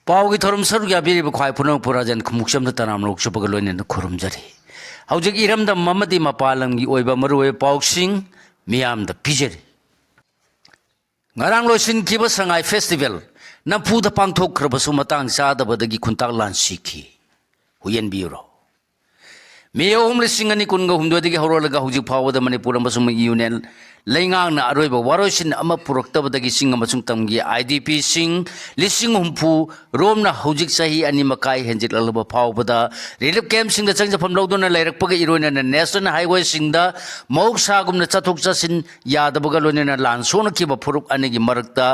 ꯄꯥꯎꯒꯤ ꯊꯧꯔꯝ ꯁꯔꯨꯛ ꯌꯥꯕꯤꯔꯤꯕ ꯈ꯭ꯋꯥꯏ ꯄꯨꯝꯅꯃꯛ ꯄꯨꯔꯥꯖꯟ ꯈꯨꯃꯨꯛꯆꯝꯗ ꯇꯅꯥꯝꯅ ꯎꯛꯆꯕꯒ ꯂꯣꯏꯅꯅ ꯈꯨꯔꯨꯝꯖꯔꯤ ꯍꯧꯖꯤꯛ ꯏꯔꯝꯗꯝ ꯑꯃꯗꯤ ꯃꯄꯥꯟ ꯂꯝꯒꯤ ꯑꯣꯏꯕ ꯃꯔꯨꯑꯣꯏꯕ ꯄꯥꯎꯁꯤꯡ ꯃꯤꯌꯥꯝꯗ ꯄꯤꯖꯔꯤ ꯉꯔꯥꯡ ꯂꯣꯏꯁꯤꯟꯈꯤꯕ ꯁꯉꯥꯏ ꯐꯦꯁꯇꯤꯚꯦꯜ ꯅꯝꯐꯨꯗ ꯄꯥꯡꯊꯣꯛꯈ꯭ꯔꯕꯁꯨ ꯃꯇꯥꯡ ꯆꯥꯗꯕꯗꯒꯤ ꯈꯨꯟꯇꯥꯛ ꯂꯥꯟꯁꯤꯈꯤ ꯍꯨꯌꯦꯟꯕꯤꯌꯨꯔꯣ ꯃꯦ 2018ꯗꯒꯤ ꯍꯧꯔꯛꯂꯒ ꯍꯧꯖꯤꯛ ꯐꯥꯎꯕꯗ ꯃꯅꯤꯄꯨꯔ ꯑꯃꯁꯨꯡ ꯌꯨꯅꯤꯌꯟ ꯂꯩꯉꯥꯛꯅ ꯑꯔꯣꯏꯕ ꯋꯥꯔꯣꯏꯁꯤꯟ ꯑꯃ ꯄꯨꯔꯛꯇꯕꯗꯒꯤ ꯆꯤꯡ ꯑꯃꯁꯨꯡ ꯇꯝꯒꯤ IDPꯁꯤꯡ 70,000 ꯔꯣꯝꯅ ꯍꯧꯖꯤꯛ ꯆꯍꯤ 2 ꯃꯈꯥꯏ ꯍꯦꯟꯖꯤꯜꯂꯛꯂꯕ ꯐꯥꯎꯕꯗ ꯔꯤꯂꯤꯐ ꯀꯦꯝꯞꯁꯤꯡꯗ ꯆꯪꯖꯐꯝ ꯂꯧꯗꯨꯅ ꯂꯩꯔꯛꯄꯒ ꯏꯔꯣꯏꯅꯅ ꯅꯦꯁꯅꯦꯜ ꯍꯥꯏꯋꯦꯁꯤꯡꯗ ꯃꯍꯧꯁꯥꯒꯨꯝꯅ ꯆꯠꯊꯣꯛ ꯆꯠꯁꯤꯟ ꯌꯥꯗꯕꯒ ꯂꯣꯏꯅꯅ ꯂꯥꯟ ꯁꯣꯛꯅꯈꯤꯕ ꯐꯨꯔꯨꯞ ꯑꯅꯤꯒꯤ ꯃꯔꯛꯇ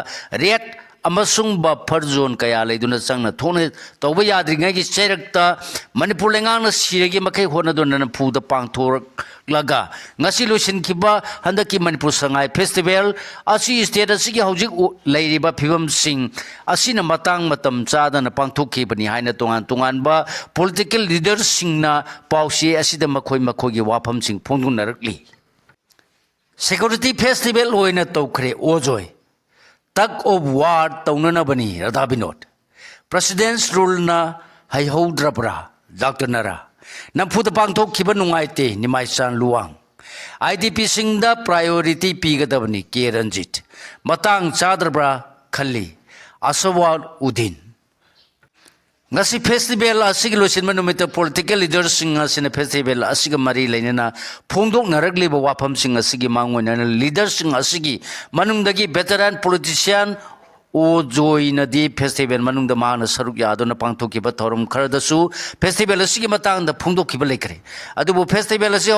ꯔꯦꯠ ꯑꯃꯁꯨꯡ ꯕꯐꯔ ꯖꯣꯟ ꯀꯌꯥ ꯂꯩꯗꯨꯅ ꯆꯪꯅ ꯊꯣꯛꯅ ꯇꯧꯕ ꯌꯥꯗ꯭ꯔꯤꯉꯩꯒꯤ ꯆꯩꯔꯛꯇ ꯃꯅꯤꯄꯨꯔ ꯂꯩꯉꯥꯛꯅ ꯁꯤꯔꯒꯤ ꯃꯈꯩ ꯍꯣꯠꯅꯗꯨꯅ ꯅꯝꯐꯨꯗ ꯄꯥꯡꯊꯣꯛꯂꯒ ꯉꯁꯤ ꯂꯣꯏꯁꯤꯟꯈꯤꯕ ꯍꯟꯗꯛꯀꯤ ꯃꯅꯤꯄꯨꯔ ꯁꯉꯥꯏ ꯐꯦꯁꯇꯤꯚꯦꯜ ꯑꯁꯤ ꯁ꯭ꯇꯦꯠ ꯑꯁꯤꯒꯤ ꯍꯧꯖꯤꯛ ꯂꯩꯔꯤꯕ ꯐꯤꯕꯝꯁꯤꯡ ꯑꯁꯤꯅ ꯃꯇꯥꯡ ꯃꯇꯝ ꯆꯥꯗꯅ ꯄꯥꯡꯊꯣꯛꯈꯤꯕꯅꯤ ꯍꯥꯏꯅ ꯇꯣꯉꯥꯟ ꯇꯣꯉꯥꯟꯕ ꯄꯣꯂꯤꯇꯤꯀꯦꯜ ꯂꯤꯗꯔꯁꯤꯡꯅ ꯄꯥꯎꯆꯦ ꯑꯁꯤꯗ ꯃꯈꯣꯏꯒꯤ ꯋꯥꯐꯝꯁꯤꯡ ꯐꯣꯡꯗꯣꯛꯅꯔꯛꯂꯤ ꯁꯦꯀ꯭ꯌꯨꯔꯤꯇꯤ ꯐꯦꯁꯇꯤꯚꯦꯜ ꯑꯣꯏꯅ ꯇꯧꯈ꯭ꯔꯦ ꯑꯣꯖꯣꯏ ꯇꯛ ꯑꯣꯐ ꯋꯥꯔ ꯇꯧꯅꯅꯕꯅꯤ ꯔꯥꯙꯥ ꯕꯤꯅꯣꯗ ꯄ꯭ꯔꯁꯤꯗꯦꯟꯁ ꯔꯨꯜꯅ ꯍꯩꯍꯧꯗ꯭ꯔꯕ꯭ꯔꯥ ꯗꯥꯛꯇꯔ ꯅꯔꯥ ꯅꯝꯐꯨꯗ ꯄꯥꯡꯊꯣꯛꯈꯤꯕ ꯅꯨꯡꯉꯥꯏꯇꯦ ꯅꯤꯃꯥꯏꯆꯥꯟ ꯂꯨꯋꯥꯡ IDPꯁꯤꯡꯗ ꯄ꯭ꯔꯥꯏꯌꯣꯔꯤꯇꯤ ꯄꯤꯒꯗꯕꯅꯤ ꯀꯦ ꯔꯟꯖꯤꯠ ꯃꯇꯥꯡ ꯆꯥꯗ꯭ꯔꯕ꯭ꯔꯥ ꯈꯜꯂꯤ ꯑꯁꯋꯥꯜ Uddin ngasi festival asigi loisinba numita political leaders sing asina festival asiga mari leinana phongdok naragliba wafam sing asigi mangoina leaders sing asigi manungdagi veteran politician o joina di festival manungda mana saruk yadona pangthokiba thorum kharadasu festival asigi matangda phongdokiba lekre adubu festival asi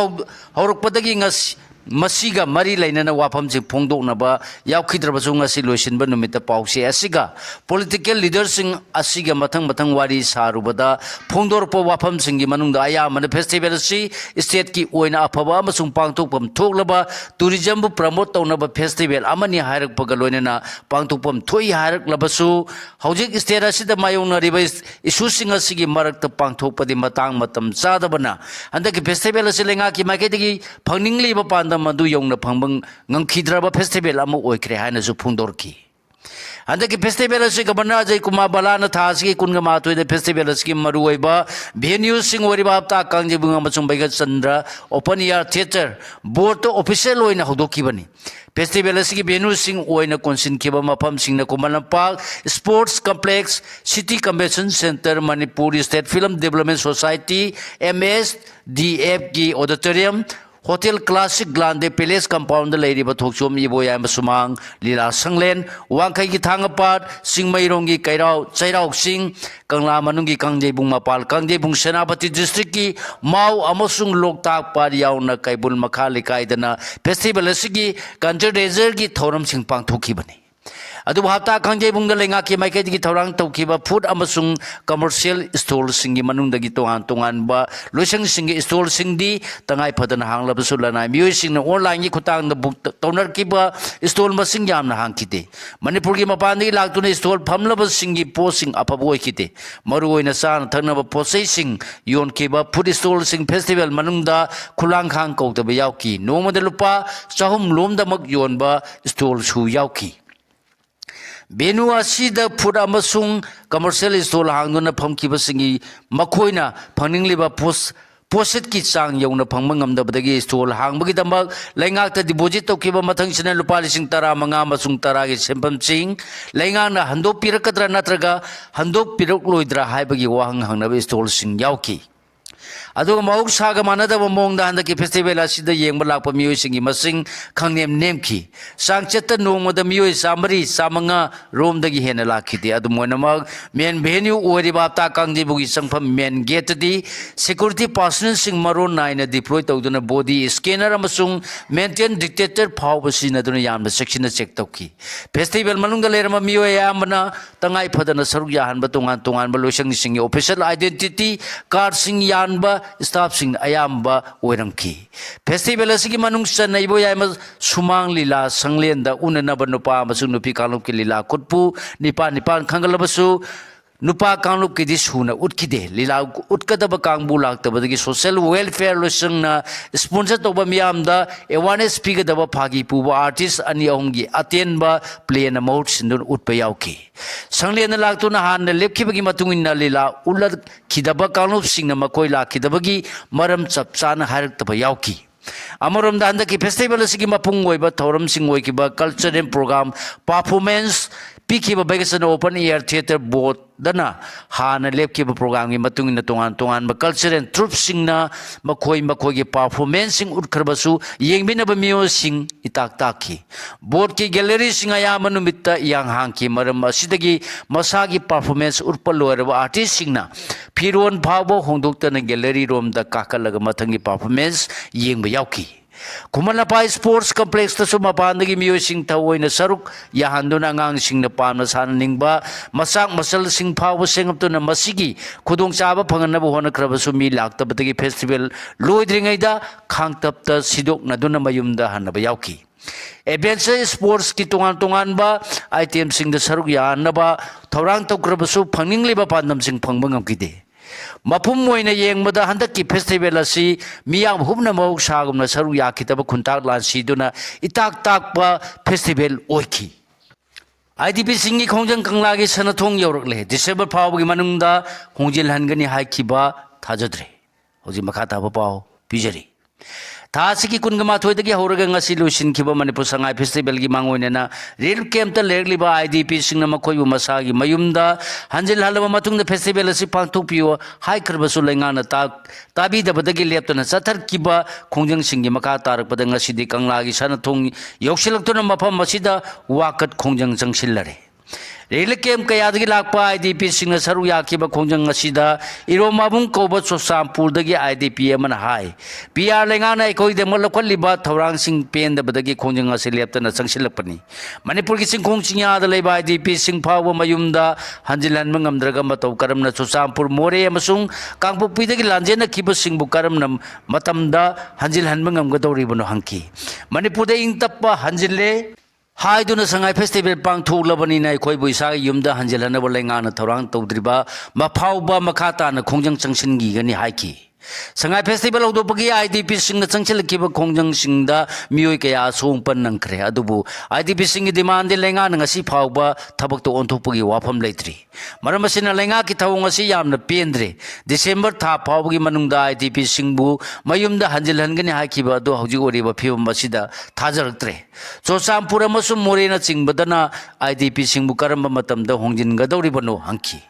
horokpadagi ngasi masiga mari lainana wafam sing phongdoknaba yaukhidrabasu ngasi loisinba numita pause asiga political leaders sing asiga mathang wari sarubada phongdorpa wafam singi manungda aya man festival si state ki oina aphaba amasung pangthokpam thoklaba tourism bu promote tawnaba festival amani hairakpaga loinana pangthokpam thoi hairaklabasu hojik state asida mayongna riba issue sing asigi marakta pangthokpadi matang matam chadabana handaki festival asi lenga ki makedigi phangningli ba panda madu yongna phangbang ngangkhidraba festival ama oikre haina su phungdorki handaki festival asi gabana jai kuma balana thasgi kunga matoi de festival asi maruoiba venue sing wariba hapta kangje bunga machung baiga chandra open air theater board to official oina hodokibani festival asi venue sing oina konsin kiba mafam sing na kumalampak sports complex city convention center manipur state film development society MSDF ki auditorium Hotel Classic Glande Palace Compound Lady Batokchom Iboya Masumang Lila Sanglen Wangkai ki Thangapat Singmairongi Kairao Chairao Sing Kangla Manungi Kangje Bung Mapal Kangje Bung Senapati District ki Mau Amasung Loktak Pariyaw na Kaibul Makhali Kaidana Festival asigi Kanjer Desert ki Thoram Sing Pangthoki bani adu hapta kangje bungda lenga ki maike gi thorang tawkiba food amasung commercial stall singi manungdagi tongan ba loisang singi stall singdi tangai phadana hanglabu sulana mioi singna online gi khutang da book toner kiba stall masing yamna hangkite manipur gi mapandi laktuna stall phamlaba singi posing apaboi kite maru oina san thanaba posei sing yon kiba food stall sing festival manungda khulang khang kawtaba yauki nomada lupa chahum lomda mak yonba stall su yauki Benu asida food amasung commercial stall hangduna phamkiba singi makhoina phangningliba posit ki chang yongna phangma ngamdabadagi stall hangbagi damak laingakta deposit tokiba mathang sina lupa 10,000 amasung 10 gi sempam sing laingana handok pirakadra natraga handok pirok loidra haibagi wahang hangnabe stall sing yauki aduga mauk saga manada mongda handaki festival asida yengba lakpa mioi singi masing khangnem nemki sangcheta nongmoda mioi samari samanga romdagi hena lakhide adu moinama men venue oriba ta kangje bugi sangpham men gate di security personnel sing maron naina deploy tawduna body scanner amasung maintain dictator power sina duna yamna section check tawki festival manungda lerama mioi yamna tangai phadana saruk yahanba tongan ba loisang singi official identity card sing yanba staff sing ayamba oiramki festival asigi manung sanaibo yama sumang lila sanglenda unanaba nupa amasung nupi kalom ki lila kutpu nipan khangalabasu नुपा कांगलुप की सुना उठकीदे लीला उठकदब कांगबू लाक्तबदगी social welfare लोसंगना sponsor तौब मियामदा अवेयरनेस पीगदब फागी पुबा आर्टिस्ट अनि अहमगी अतेनबा प्ले न महूट सिंदुन उठप याउकी संगलेन लाक्तुना हान लेपखिबगी मतुंगिना लीला उल्लद खिदब कांगलुप सिंगना मकोय लाखिदबगी मरम चपचाना हारक्तब याउकी अमरोमदा हंदकी फेस्टिवल असिगी मपुंग ओइबा थौरम सिंग ओइकिबा कल्चरल प्रोग्राम परफॉर्मेंस पीखिबा बेगसन ओपन एयर थिएटर बोर्ड दना हाना लेपखिबा प्रोग्राम की मतुंगिना तोंगान तोंगान कल्चरल ट्रुप सिंगना मखोय मखोय परफॉर्मेंस सिंग उठखरबसु येंगबिनबा मियो सिंग इताक ताकी बोर्ड की गैलरी सिंग अयाम नुमित्ता यांग हांकी मरम असिदगी मसागी परफॉर्मेंस उठप लोरबा आर्टिस्ट सिंगना फिरोन फावबो होंदोक्तना गैलरी रोम दा काकलगा मथंगी परफॉर्मेंस येंगबा याउकी कुमलनापा स्पोर्ट्स कॉम्प्लेक्स तसु मपानदगी मियोसिंग थवोइना सरुक याहांदुना अंगांगसिंगना पामना साननिंगबा मसाक मसल सिंग फाव सेंगपतुना मसिगी खुदोंचाबा फंगनबा होनख्रबसु मी लाक्तबदगी फेस्टिवल लोइद्रिङैदा खांगतपता सिदोकनदुना मयुमदा हनबा याउकी एडवेंचर स्पोर्ट्स की तोंगान तोंगानबा आइटम सिंगदा सरुक यानबा थौरांग तौक्रबसु फंगनिंगलिबा पांदम सिंग फंगबा ngamkide मफुम मोइना येंगबदा हंदकी फेस्टिवल असि मियाम हुबना मौक सागुमना सरु याखितब खुंताक लानसीदुना इताक ताकबा फेस्टिवल ओइखी आईडीपी सिंगी खोंजंग कंगलागी सनथोंग यौरकले डिसेंबर फावबगी मनुंगदा होंजिल हनगनी हाइखिबा थाजद्रे होजि मखा ताबा पाव पिजरी थासिकी कुनगमाथोयदगी हौरगा ngasi लोसिनखिबा मणिपुर संगाई फेस्टिवल की मांगोइनेना रिलीफ कैंप लेरलिबा आईडीपी सिंगना मखोयबु मसागी मयुमदा हंजिल हलबा मतुंगदा फेस्टिवल असि पांथोकपियो हाइखरबसु लेंगाना ताबीदबदगी लेप्तना चथरकिबा खोंजंग सिंगी मखा तारकपदा ngasi कंगलागी सनथोंग यौसिलक्तुना मफम मसिदा वाकत खोंजंग चंगसिल्लरे relief camp कयादगी Lakpa IDP सिंगना सरु याखिबा खोंजंग असिदा इरोमाबुंग कोबा सोसामपुरदगी आईडीपी अमना हाई पीआर लेंगाना एकोइदे मलखलिबा थौरांग सिंग पेंदबदगी खोंजंग असि लेप्तना चंगसिलकपनी मणिपुर की सिंखोंग चिंयादा लेबा आईडीपी सिंग फाव मयुमदा हंजिलहनबा ngamdraga मतौ करमना सोसामपुर मोरे अमसुंग कांगपुपीदगी लांजेना खिबा सिंगबु करमना मतमदा हंजिलहनबा ngamgadौरिबनो hunky मणिपुरदे इंगतप्पा हंजिले हाइदुना Sangai festival पांथोलबनिना अखोइबु इसागी युमदा हंजिलहनबा लेंगाना थौरांग तौद्रिबा मफावबा मखाताना खोंजंग चंगसिनगीगनी हाइकी Sangai festival औदोपगी IDP सिंग चंगसिलकिबा खोंजंग सिंगदा मियोय कया सोंगपन नंखरे अदुबु आईडीपी सिंग डिमांड लेंगाना ngasi फावबा थबकतो ओंथोपगी वाफम लेत्रि मरमसिना लेंगा की थवंग असि यामना पेंद्रे डिसेंबर था फावबगी मनुंगदा आईडीपी सिंगबु मयुमदा हंजिलहनगनी हाइकिबा दो हौजि ओरिबा फिवम मसिदा थाजरक्त्रे सोसामपुर अमसुम मोरेना चिंगबदना आईडीपी सिंगबु करम मतमदा होंजिनगदौरिबनो हंकी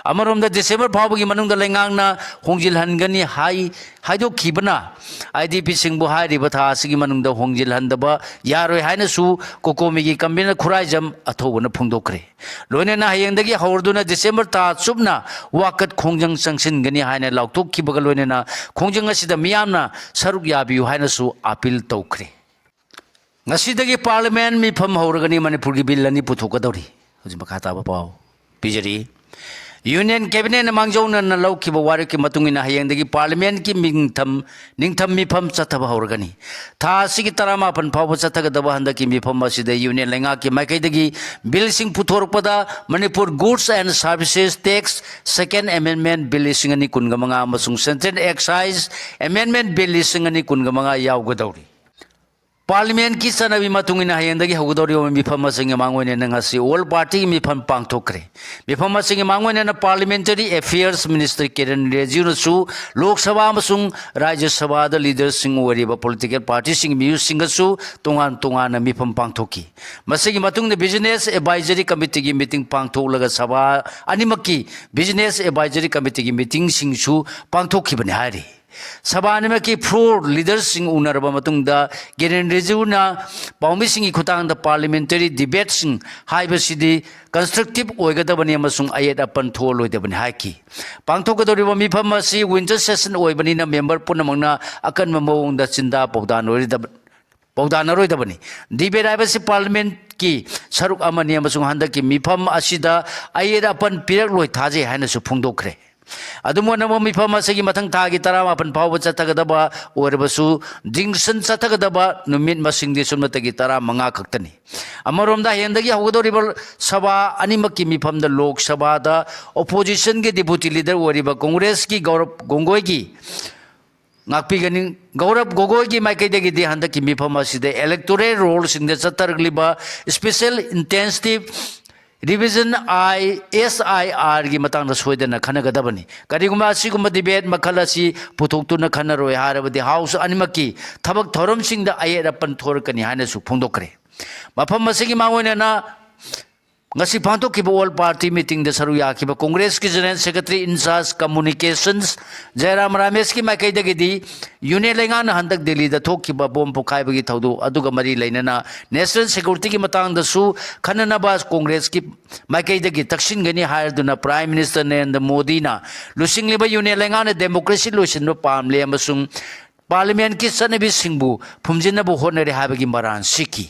अमरोमदा डिसेंबर फावबगी मनुंगदा लेंगांगना होंजिलहनगनी हाइदो खिबना आईडीपी सिंगबु हाइरिबा था असिगी मनुंगदा होंजिलहनदबा यारोय हाइनसु कोकोमीगी कम्बिना खुराइजम अथौबना फुंगदोक्रे लोइनेना हयेंदगी हौरदुना डिसेंबर था सुबना वाकत खोंजंग चंगसिनगनी हाइना लाउथोखिबगा लोइनेना खोंजंग असिदा मियामना सरुक याबियु हाइनसु अपील तौख्रे ngasi पार्लियामेंट मिफम हौरगनी मणिपुर की बिल अनि पुथोकदौरी हजि मखा ताबा पाव पिजरी यूनियन कैबिनेट मांगजौना लौखिबा वारे की मतुंगिना हयेंदगी पार्लियामेंट की निंगथम मिफम चथबा हौरगनी था सिगी तरामापन फाव चथगदबा हंदकी मिफम असिदा यूनियन लेंगा की माइकैदगी बिल सिंग पुथोरपदा Manipur goods and services tax second amendment bill सिंग अनि कुनगमंगा अमसुंग सेंट्रल एक्साइज अमेंडमेंट बिल सिंग अनि कुनगमंगा यावगदौरी पार्लियामेंट की सनबी मतुंगिना हयेंदगी हौगदौरी मिफम सिंग मांगोइने ngasi ऑल पार्टी की मिफम पांगथोक्रे मिफम सिंग मांगोइने पार्लियामेंटरी अफेयर्स मिनिस्टर किरण रिजिजुनसु लोकसभा अमसुंग राज्य सभा द लीडर सिंग ओरिबा पॉलिटिकल पार्टी सिंग मियु सिंगसु तोंगान तोंगान मिफम पांगथोकी मसिगी मतुंग बिजनेस एडवाइजरी कमिटी की मीटिंग पांगथोलगा सभा अनिमकी बिजनेस एडवाइजरी कमिटी की मीटिंग सिंगसु पांगथोखिबने हारि सभा की फ्लोर लीडर सिंग उनरबा मतुंगदा किरण रिजिजुना पाउमी सिंगी खुतांगदा पार्लियामेंटरी डिबेट सिंग हाइबसिदी कंस्ट्रक्टिव ओइगदबनी अमसुंग अयेट अपन थोलोइदबनी हाइकी पांगथोकदोरिबा मिफम असि विंटर सेशन ओइबनीना मेंबर पुनमंगना अकन ममोंगदा चिंदा पौदानरोइदबनी डिबेट हाइबसि पार्लियामेंट की सरुक अमनी अमसुंग हंदकी मिफम असिदा अयेट अपन पिरक लोइ थाजे हाइनसु फुंगदोखरे ꯑꯗꯨꯝ ꯑꯣꯏꯅꯃꯛ ꯃꯤꯐꯝ ꯑꯁꯤꯒꯤ ꯃꯊꯪ ꯊꯥꯒꯤ 18 ꯐꯥꯎꯕ ꯆꯠꯊꯒꯗꯕ ꯑꯣꯏꯔꯕꯁꯨ ꯖꯪꯁꯟ ꯆꯠꯊꯒꯗꯕ ꯅꯨꯃꯤꯠ ꯃꯁꯤꯡꯗꯤ ꯁꯨꯞꯅꯇꯒꯤ 15 ꯈꯛꯇꯅꯤ ꯑꯃꯔꯣꯝꯗ ꯍꯌꯦꯡꯗꯒꯤ ꯍꯧꯒꯗꯧꯔꯤꯕ ꯁꯚꯥ ꯑꯅꯤꯃꯛꯀꯤ ꯃꯤꯐꯝꯗ ꯂꯣꯛ ꯁꯚꯥꯗ ꯑꯣꯄꯣꯖꯤꯁꯟꯒꯤ ꯗꯤꯄꯨꯇꯤ ꯂꯤꯗꯔ ꯑꯣꯏꯔꯤꯕ ꯀꯣꯡꯒ꯭ꯔꯦꯁꯀꯤ ꯒꯧꯔꯕ ꯒꯣꯒꯣꯏꯒꯤ ꯉꯥꯛꯄꯤꯒꯅꯤ ꯒꯧꯔꯕ ꯒꯣꯒꯣꯏꯒꯤ ꯃꯥꯏꯀꯩꯗꯒꯤꯗꯤ ꯍꯟꯗꯛꯀꯤ ꯃꯤꯐꯝ ꯑꯁꯤꯗ ꯏꯂꯦꯛꯇꯣꯔꯦꯜ ꯔꯣꯜꯁꯤꯡꯗ ꯆꯠꯊꯔꯛꯂꯤꯕ ꯁ꯭ꯄꯦꯁꯤꯌꯦꯜ ꯏꯟꯇꯦꯟꯁꯤꯚ रिविजन SIR की मतंग सोदना खनगदबनी करिगुमा असिगुमा डिबेट मखल असि पुथोक्तुना खनरोय हारबदि house अनिमकी थबक theorem सिंगदा अयरपन थोरकनी हानसु फोंदोकरे मफम असिगी मांगोयना ngasi phantok ki all party meeting de saru ya ki congress ki general secretary in charge communications jairam ramesh ki mai kai de gi union lenga na handak delhi da thok ki ba bom pokai ba gi thodu aduga mari leinana national security ki matang da su khanana ba congress ki mai kai de gi taksin gani hire duna prime minister Narendra Modi na lusing liba union lenga na democracy lusin no pam le amasung parliament ki sanabi singbu phumjina bu honare ha ba gi maran siki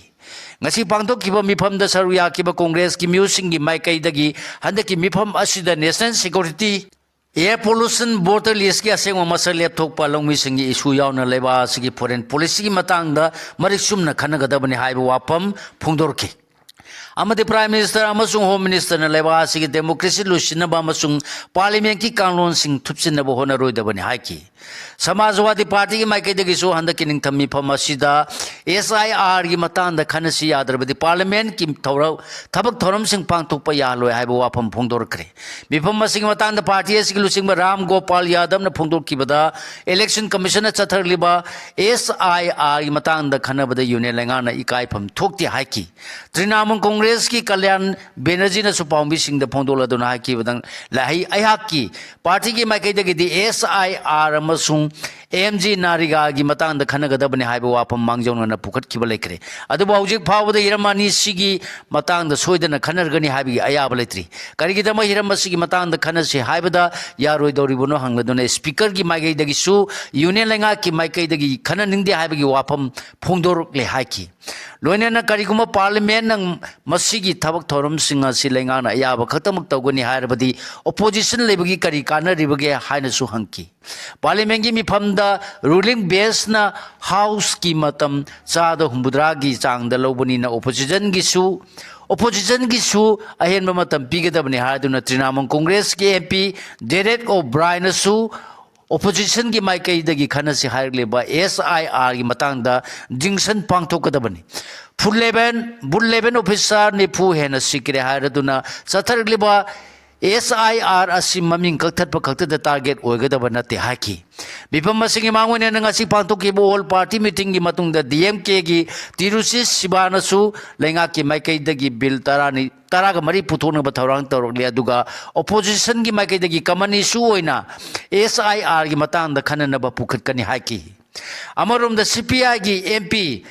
ngasi pangtok kiba mifam da saru ya kiba congress ki musing gi mai kai dagi handa ki mifam asida national security air pollution border list ki aseng masal laptop pa long mi singi issue yaw na leba sigi foreign policy ki matang da mariksum na khana gada bani haiba wapam phungdor ki amade prime minister amasung home minister na leba sigi democracy lusina ba amasung parliament ki kanlon sing thupsin na bo hona roi da bani haiki Samajwadi party की माइके दगी सो हंद की निंगथमी फमसिदा SIR की मतांद खनसी यादरबदी parliament की थबक theorem Singh पांगथोप यालोय हाइबो वाफम फोंदोरक्रे मिफम मसिंग मतांद party ASCII लुसिंग Ram Gopal Yadav न फोंदोरकिबदा election commission चथरलिबा SIR की मतांद खनबदा union लेंगाना इकाइफम थोक्ति हाइकी Trinamool Congress की कल्याण बेनर्जी न सुपाउंबी Singh the फोंदोलदुना हाइकी बदंग लाहि अयाकी पार्टी की माइके दगी SIR अमसुंग MG नारिगा की मतंग खनगदबने हाइबो वाफम मांगजौना पुखटखिबा लेखरे अदुबो हौजिक फावबदा हिरमानी सिगी मतंग सोइदना खनरगनी हाइबी अयाबा लेत्रि करिगिदमा हिरमसिगी मतंग खनसे हाइबदा यारोइदौरिबनो हंगदुना स्पीकर की माइगैदगी सु यूनियन लेंगा की माइगैदगी खननिंगदे हाइबगी वाफम फोंदोरले हाइकी लोइनेना करिगुमा पार्लियामेंट नंग मसिगी थबक थोरम सिंगा सि लेंगाना अयाबा खतमक तौगनी हाइरबदी ओपोजिशन लेबगी करि कानरिबगे हाइनसु हंकी पार्लियामेंट की मिफमदा रूलिंग बेस ना हाउस की मतम चाद हुंबुद्रा की चांग द लौबनी ना ओपोजिशन की सु अहेन मतम पीगदबनी हादुना तृणमूल कांग्रेस के MP डेरेक ओब्रायन सु ओपोजिशन की माइकैदगी खनसी हाइरलेबा SIR की मतंगदा जिंक्शन पांगथोकदबनी फुल लेवल ऑफिसर निफु हेना सिक्रे हाइरदुना चथरलेबा SIR asi maming kaktat da target oigadaba nate haki bipam masingi mangone na ngasi pangtok ki all party meeting gi matung da DMK gi Tirusi Sibana su lenga ki maikai dagi bill taraga mari puthona ba thorang torok le aduga opposition gi maikai dagi kamani su oina SIR gi matang da khanana ba pukhat kani haki amarom da CPI gi MP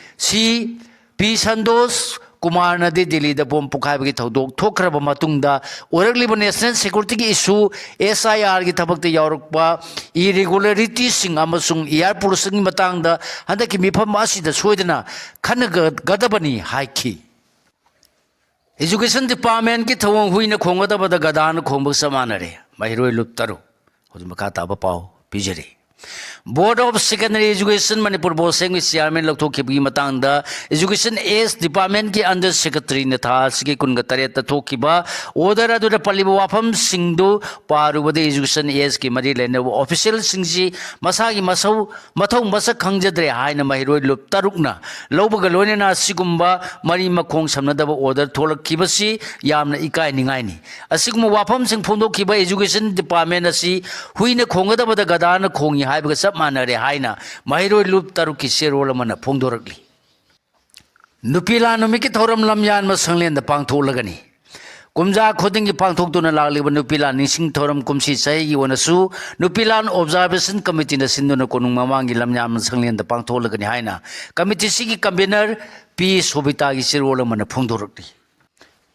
P Sandos Kumar नदी दिल्ली द bomb पुखाबगी थौदोक थोखरब मतुंगदा ओरगलिब national security की issue SIR की थबकते यावरकपा इरेगुलरिटी सिंग अमसुंग एयर पोल्यूशन की मतंगदा हंदकी मिफम असिदा सोइदना खनगदबनी हाइकी एजुकेशन डिपार्टमेंट की थवंग हुइना खोंगदबदा गदान खोंब समानरे महिरोय लुप्तरो होजमका ताबा पाओ पिजरे Board of Secondary Education Manipur Boseng Chairman Lokto Kibi Matanda Education S Department ki Under Secretary Natha Sigi Kungatare Tokiba Order Adu Palibu Wapam Singdu Paru Education S ki Mari Lena Official Singsi Masagi Masau Matong Masa Kangjadre Haina Mahiro Lup Tarukna Lobagalonina Sigumba Mari Makong Samnadaba Order Tolak Kibasi Yamna Ikai Ningaini Asigma Wapam Sing Pundo Kiba Education Department Asi Huina Kongadaba the Gadana Kongi Haibaga Manare Haina, Mahiro Lup Taruki Serolamana Pondoragli. Nupila no make it Horam Lamyan Masanglan the Pangto Lagani. Kumza Koding Pangtok to Nalali when Nupila Nising Toram Kumsi say you wanna sue Nupilan Observation Committee the Sinduna Konungamangi Lamyan Masanglan the Pangto Lagani Haina. Committee Sigi Combiner Peace Hobitagi Serolamana Pondoragli.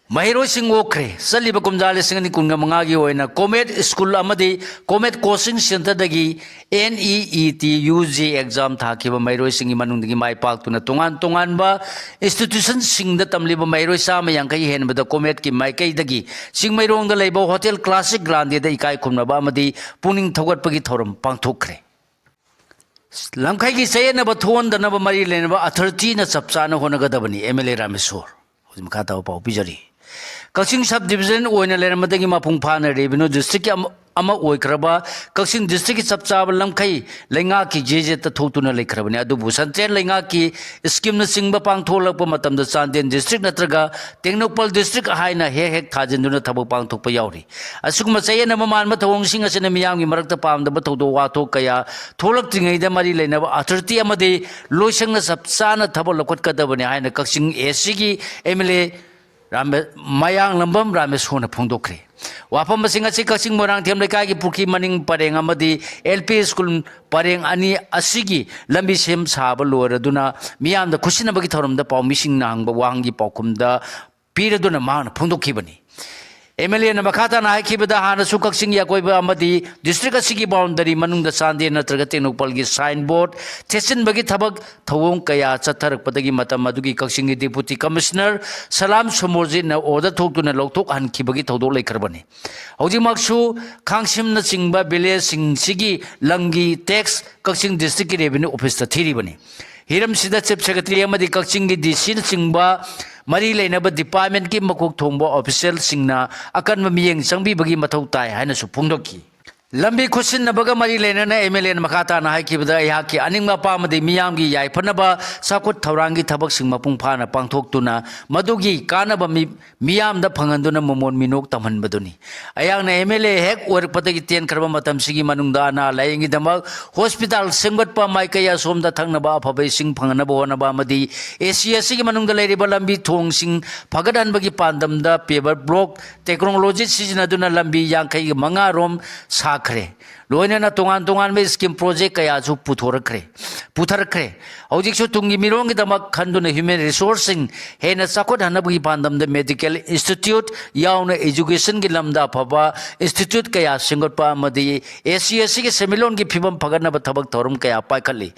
Mahirosing okre, sa liba kumdali singa ni kunga mga giyoy na Comet School amadi Comet Coaching Center dagi NEET UG exam thakiba mahirosing imanung dagi mai paktu na tungan ba institution sing da tamli ba mahiroi sama yang kai hen ba da Comet ki mai kai dagi sing mairong da leibo Hotel Classic Grande da ikai kumna ba amadi puning thogat pagi thoram pangthokre lamkai ki saye na ba thon da na ba mari len ba authority na chapcha na honaga da bani MLA Rameswar hojim khata pa pijari Kaksing subdivision oina leramadi mapung phana revenue district ama oikraba Kaksing district chapchaba lamkai lenga ki jeje ta thotuna lekhrabani adubu santen lenga ki scheme na singba pangtholakpa matamda Chanden district natraga Tengnopal district haina hek thajinduna thabuk pangthokpa yauri asugma chayena maman ma thawong sing asena miyam gi marakta pamda ba thodo wato kaya tholak tingai da mari leina authority amade loisang na chapchana thabok lokot kadabani haina Kaksing AC gi MLA Mayang lambam Rameswar na phongdokre wafam masinga si Kaksing Morang Thiam Lekai gi pukhi maning pareng amadi LP school pareng ani asigi lambi sem saba loraduna miyam da khusina bagi thoram da paw mising nang ba wangi paukum da piraduna ma na phongdokhibani MLA na makata na haikibada hana su Kaksing yakoiba amadi district asigi boundary manung da Chanden natraga Tengnopal gi signboard tesin bagi thabak thawong kaya chatharak padagi matam adugi Kaksing gi deputy commissioner Salam Somorji na order thoktuna lokthok hankibagi thodok leikharbani hojimaksu khangsim na chingba village sing sigi langi tax Kaksing district gi revenue office ta thiribani hiram sida chief secretary amadi Kaksing gi DC na chingba Mari Lainaba Department ki makuk thongbo official singna akan mamiyeng sangbi bagi mathau tai haina su phungdoki lambi khusin na baga mari lena na MLA na makata na haiki bada ya ki aning ma pa madi miyam gi yai phanaba sakut thaurangi thabak sing mapung phana pangthok tuna madugi kanaba miyam da phanganduna momon minok tamhan baduni ayang na MLA hek or patagi ten karba matam sigi manungda na laingi damak hospital singbat pa mai kaya somda thangna ba phabai sing phangna ba na ba madi Asia sigi manungda leiriba lambi thong sing phagadan bagi pandam da paper block technology sijina duna lambi yang kai manga rom sa kre loina na tungan me scheme project kaya chu puthar kre hojik chu tungi mirong gi damak khanduna human resourcing hena sakot hanabu pandam the medical institute yauna education gi lamda phaba institute kaya singot pa madi ACSC gi semilon gi phibam phagana ba thabak thorum kaya paikhali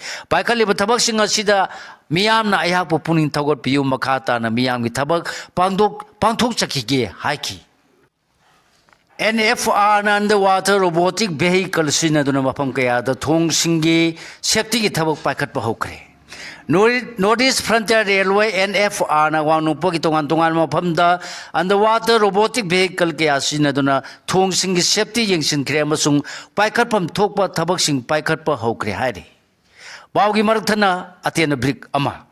ba thabak singa sida miyam na ayak pu puning thagot piu makhata na miyam gi thabak pangthok chakige haiki NFR na underwater robotic vehicle sina duna mapam kaya da thong singi safety ki thabok paikhat pa hokre Northeast Frontier Railway NFR na wangnu po ki tongan mapam da underwater robotic vehicle kaya sina duna thong singi safety yengsin kre amasung paikhat pam thokpa thabak sing paikhat pa hokre hairi bawgi marak thana atena brick ama